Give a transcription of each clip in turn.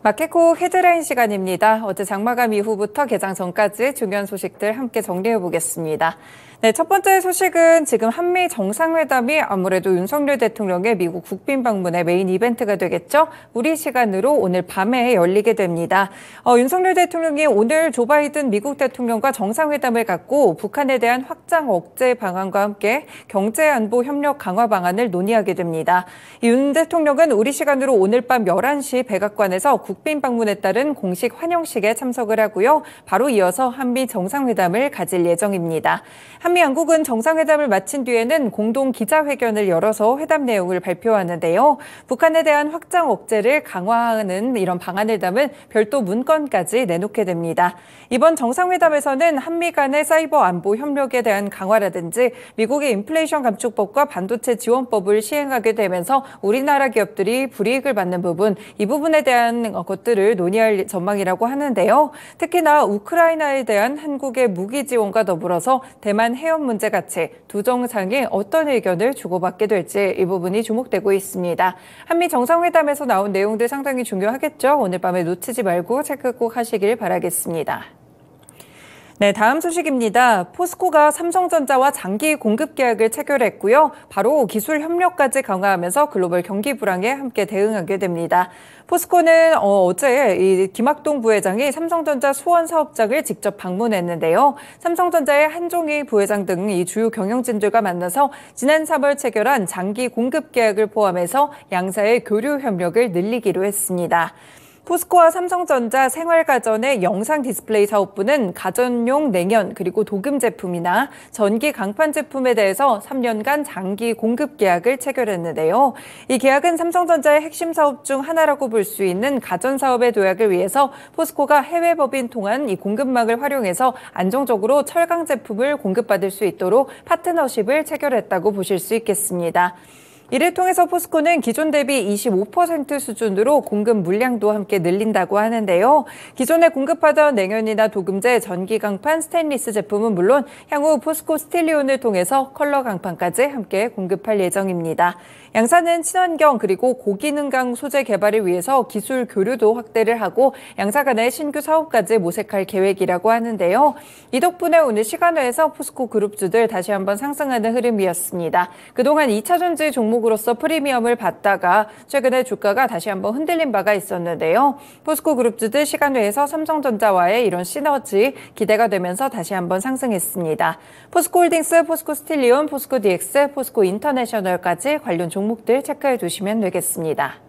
마켓코 헤드라인 시간입니다. 어제 장마감 이후부터 개장 전까지 중요한 소식들 함께 정리해 보겠습니다. 네, 첫 번째 소식은 지금 한미 정상회담이 아무래도 윤석열 대통령의 미국 국빈 방문의 메인 이벤트가 되겠죠. 우리 시간으로 오늘 밤에 열리게 됩니다. 윤석열 대통령이 오늘 조 바이든 미국 대통령과 정상회담을 갖고 북한에 대한 확장 억제 방안과 함께 경제 안보 협력 강화 방안을 논의하게 됩니다. 윤 대통령은 우리 시간으로 오늘 밤 11시 백악관에서 국빈 방문에 따른 공식 환영식에 참석을 하고요. 바로 이어서 한미 정상회담을 가질 예정입니다. 한미 양국은 정상회담을 마친 뒤에는 공동 기자회견을 열어서 회담 내용을 발표하는데요. 북한에 대한 확장 억제를 강화하는 이런 방안을 담은 별도 문건까지 내놓게 됩니다. 이번 정상회담에서는 한미 간의 사이버 안보 협력에 대한 강화라든지 미국의 인플레이션 감축법과 반도체 지원법을 시행하게 되면서 우리나라 기업들이 불이익을 받는 부분, 이 부분에 대한 것들을 논의할 전망이라고 하는데요. 특히나 우크라이나에 대한 한국의 무기 지원과 더불어서 대만 해협 문제 같이 두 정상이 어떤 의견을 주고받게 될지 이 부분이 주목되고 있습니다. 한미 정상회담에서 나온 내용들 상당히 중요하겠죠. 오늘 밤에 놓치지 말고 체크 꼭 하시길 바라겠습니다. 네, 다음 소식입니다. 포스코가 삼성전자와 장기 공급 계약을 체결했고요. 바로 기술 협력까지 강화하면서 글로벌 경기 불황에 함께 대응하게 됩니다. 포스코는 어제 이 김학동 부회장이 삼성전자 수원 사업장을 직접 방문했는데요. 삼성전자의 한종희 부회장 등 이 주요 경영진들과 만나서 지난 3월 체결한 장기 공급 계약을 포함해서 양사의 교류 협력을 늘리기로 했습니다. 포스코와 삼성전자 생활가전의 영상 디스플레이 사업부는 가전용 냉연 그리고 도금 제품이나 전기 강판 제품에 대해서 3년간 장기 공급 계약을 체결했는데요. 이 계약은 삼성전자의 핵심 사업 중 하나라고 볼 수 있는 가전 사업의 도약을 위해서 포스코가 해외 법인 통한 이 공급망을 활용해서 안정적으로 철강 제품을 공급받을 수 있도록 파트너십을 체결했다고 보실 수 있겠습니다. 이를 통해서 포스코는 기존 대비 25% 수준으로 공급 물량도 함께 늘린다고 하는데요. 기존에 공급하던 냉연이나 도금제, 전기 강판, 스테인리스 제품은 물론 향후 포스코 스틸리온을 통해서 컬러 강판까지 함께 공급할 예정입니다. 양사는 친환경 그리고 고기능강 소재 개발을 위해서 기술 교류도 확대를 하고 양사 간의 신규 사업까지 모색할 계획이라고 하는데요. 이 덕분에 오늘 시간회에서 포스코 그룹주들 다시 한번 상승하는 흐름이었습니다. 그동안 2차전지 종목으로서 프리미엄을 받다가 최근에 주가가 다시 한번 흔들린 바가 있었는데요. 포스코 그룹주들 시간회에서 삼성전자와의 이런 시너지 기대가 되면서 다시 한번 상승했습니다. 포스코홀딩스, 포스코 스틸리온, 포스코 DX, 포스코 인터내셔널까지 관련 종목들 체크해 두시면 되겠습니다.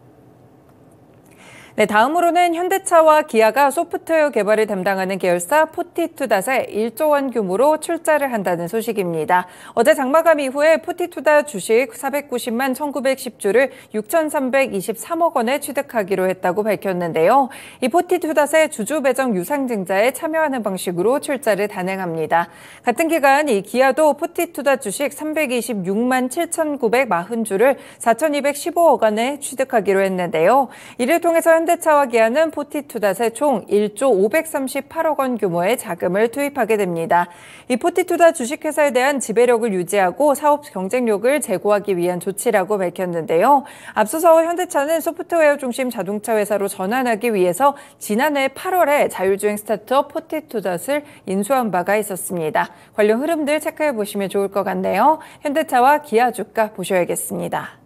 네, 다음으로는 현대차와 기아가 소프트웨어 개발을 담당하는 계열사 포티투닷에 1조 원 규모로 출자를 한다는 소식입니다. 어제 장마감 이후에 포티투닷 주식 490만 1910주를 6,323억 원에 취득하기로 했다고 밝혔는데요. 이 포티투닷의 주주 배정 유상증자에 참여하는 방식으로 출자를 단행합니다. 같은 기간 이 기아도 포티투닷 주식 326만 7,940주를 4,215억 원에 취득하기로 했는데요. 이를 통해서 현대차와 기아는 포티투닷에 총 1조 538억 원 규모의 자금을 투입하게 됩니다. 이 포티투닷 주식회사에 대한 지배력을 유지하고 사업 경쟁력을 제고하기 위한 조치라고 밝혔는데요. 앞서서 현대차는 소프트웨어 중심 자동차 회사로 전환하기 위해서 지난해 8월에 자율주행 스타트업 포티투닷을 인수한 바가 있었습니다. 관련 흐름들 체크해 보시면 좋을 것 같네요. 현대차와 기아 주가 보셔야겠습니다.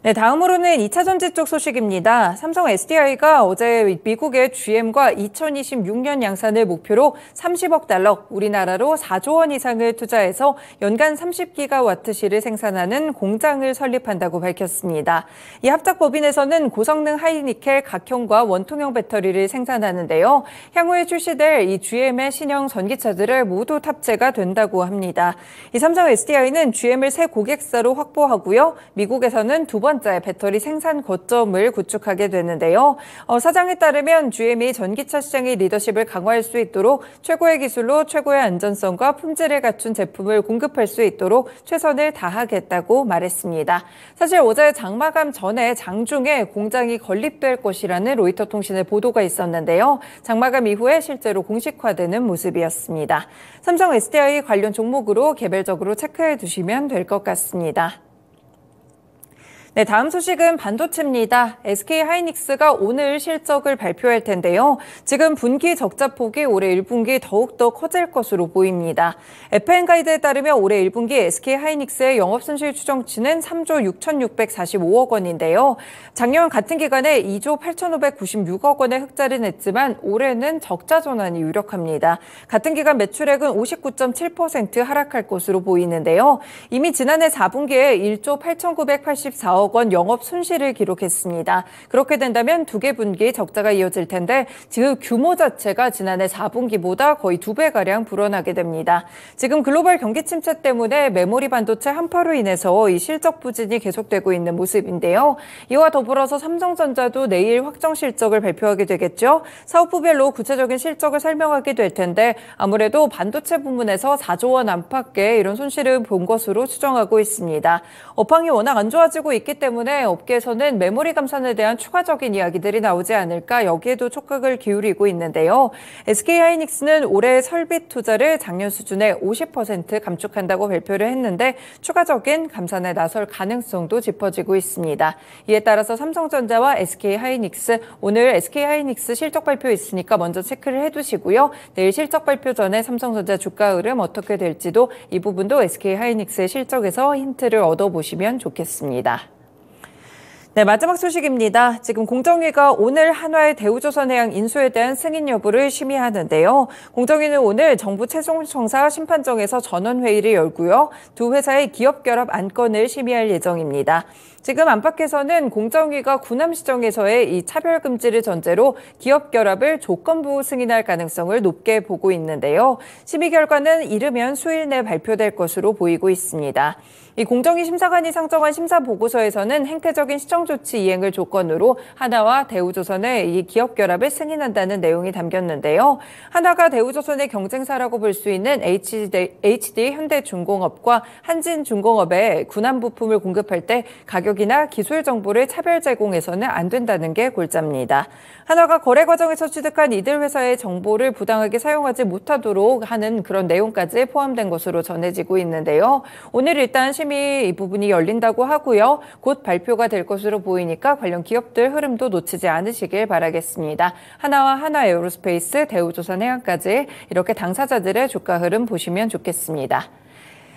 네, 다음으로는 2차전지 쪽 소식입니다. 삼성 SDI가 어제 미국의 GM과 2026년 양산을 목표로 30억 달러, 우리나라로 4조 원 이상을 투자해서 연간 30기가와트시를 생산하는 공장을 설립한다고 밝혔습니다. 이 합작법인에서는 고성능 하이니켈 각형과 원통형 배터리를 생산하는데요. 향후에 출시될 이 GM의 신형 전기차들을 모두 탑재가 된다고 합니다. 이 삼성 SDI는 GM을 새 고객사로 확보하고요. 미국에서는 두 번째 배터리 생산 거점을 구축하게 되는데요. 사장에 따르면 GM이 전기차 시장의 리더십을 강화할 수 있도록 최고의 기술로 최고의 안전성과 품질을 갖춘 제품을 공급할 수 있도록 최선을 다하겠다고 말했습니다. 사실 어제 장마감 전에 장중에 공장이 건립될 것이라는 로이터 통신의 보도가 있었는데요. 장마감 이후에 실제로 공식화되는 모습이었습니다. 삼성 SDI 관련 종목으로 개별적으로 체크해 두시면 될 것 같습니다. 네, 다음 소식은 반도체입니다. SK하이닉스가 오늘 실적을 발표할 텐데요. 지금 분기 적자폭이 올해 1분기 더욱더 커질 것으로 보입니다. FN가이드에 따르면 올해 1분기 SK하이닉스의 영업손실 추정치는 3조 6,645억 원인데요. 작년 같은 기간에 2조 8,596억 원의 흑자를 냈지만 올해는 적자 전환이 유력합니다. 같은 기간 매출액은 59.7% 하락할 것으로 보이는데요. 이미 지난해 4분기에 1조 8,984억 원 영업 손실을 기록했습니다. 그렇게 된다면 두 개 분기 적자가 이어질 텐데 지금 규모 자체가 지난해 4분기보다 거의 2배가량 불어나게 됩니다. 지금 글로벌 경기 침체 때문에 메모리 반도체 한파로 인해서 이 실적 부진이 계속되고 있는 모습인데요. 이와 더불어서 삼성전자도 내일 확정 실적을 발표하게 되겠죠. 사업부별로 구체적인 실적을 설명하게 될 텐데 아무래도 반도체 부문에서 4조 원 안팎의 이런 손실을 본 것으로 추정하고 있습니다. 업황이 워낙 안 좋아지고 있기 때문에 업계에서는 메모리 감산에 대한 추가적인 이야기들이 나오지 않을까 여기에도 촉각을 기울이고 있는데요. SK하이닉스는 올해 설비 투자를 작년 수준의 50% 감축한다고 발표를 했는데 추가적인 감산에 나설 가능성도 짚어지고 있습니다. 이에 따라서 삼성전자와 SK하이닉스 오늘 SK하이닉스 실적 발표 있으니까 먼저 체크를 해두시고요. 내일 실적 발표 전에 삼성전자 주가 흐름 어떻게 될지도 이 부분도 SK하이닉스의 실적에서 힌트를 얻어보시면 좋겠습니다. 네, 마지막 소식입니다. 지금 공정위가 오늘 한화의 대우조선해양 인수에 대한 승인 여부를 심의하는데요. 공정위는 오늘 정부 최종청사 심판정에서 전원회의를 열고요. 두 회사의 기업 결합 안건을 심의할 예정입니다. 지금 안팎에서는 공정위가 구남시정에서의 이 차별금지를 전제로 기업 결합을 조건부 승인할 가능성을 높게 보고 있는데요. 심의 결과는 이르면 수일 내 발표될 것으로 보이고 있습니다. 이 공정위 심사관이 상정한 심사 보고서에서는 행태적인 시정 조치 이행을 조건으로 한화와 대우조선의 이 기업 결합을 승인한다는 내용이 담겼는데요. 한화가 대우조선의 경쟁사라고 볼 수 있는 HD 현대중공업과 한진중공업에 군함 부품을 공급할 때 가격이나 기술 정보를 차별 제공해서는 안 된다는 게 골자입니다. 한화가 거래 과정에서 취득한 이들 회사의 정보를 부당하게 사용하지 못하도록 하는 그런 내용까지 포함된 것으로 전해지고 있는데요. 오늘 일단 심의 이 부분이 열린다고 하고요. 곧 발표가 될 것으로 보이니까 관련 기업들 흐름도 놓치지 않으시길 바라겠습니다. 한화와 한화에어로스페이스, 대우조선해양까지 이렇게 당사자들의 주가 흐름 보시면 좋겠습니다.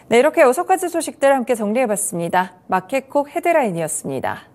네, 이렇게 6가지 소식들 함께 정리해봤습니다. 마켓콕 헤드라인이었습니다.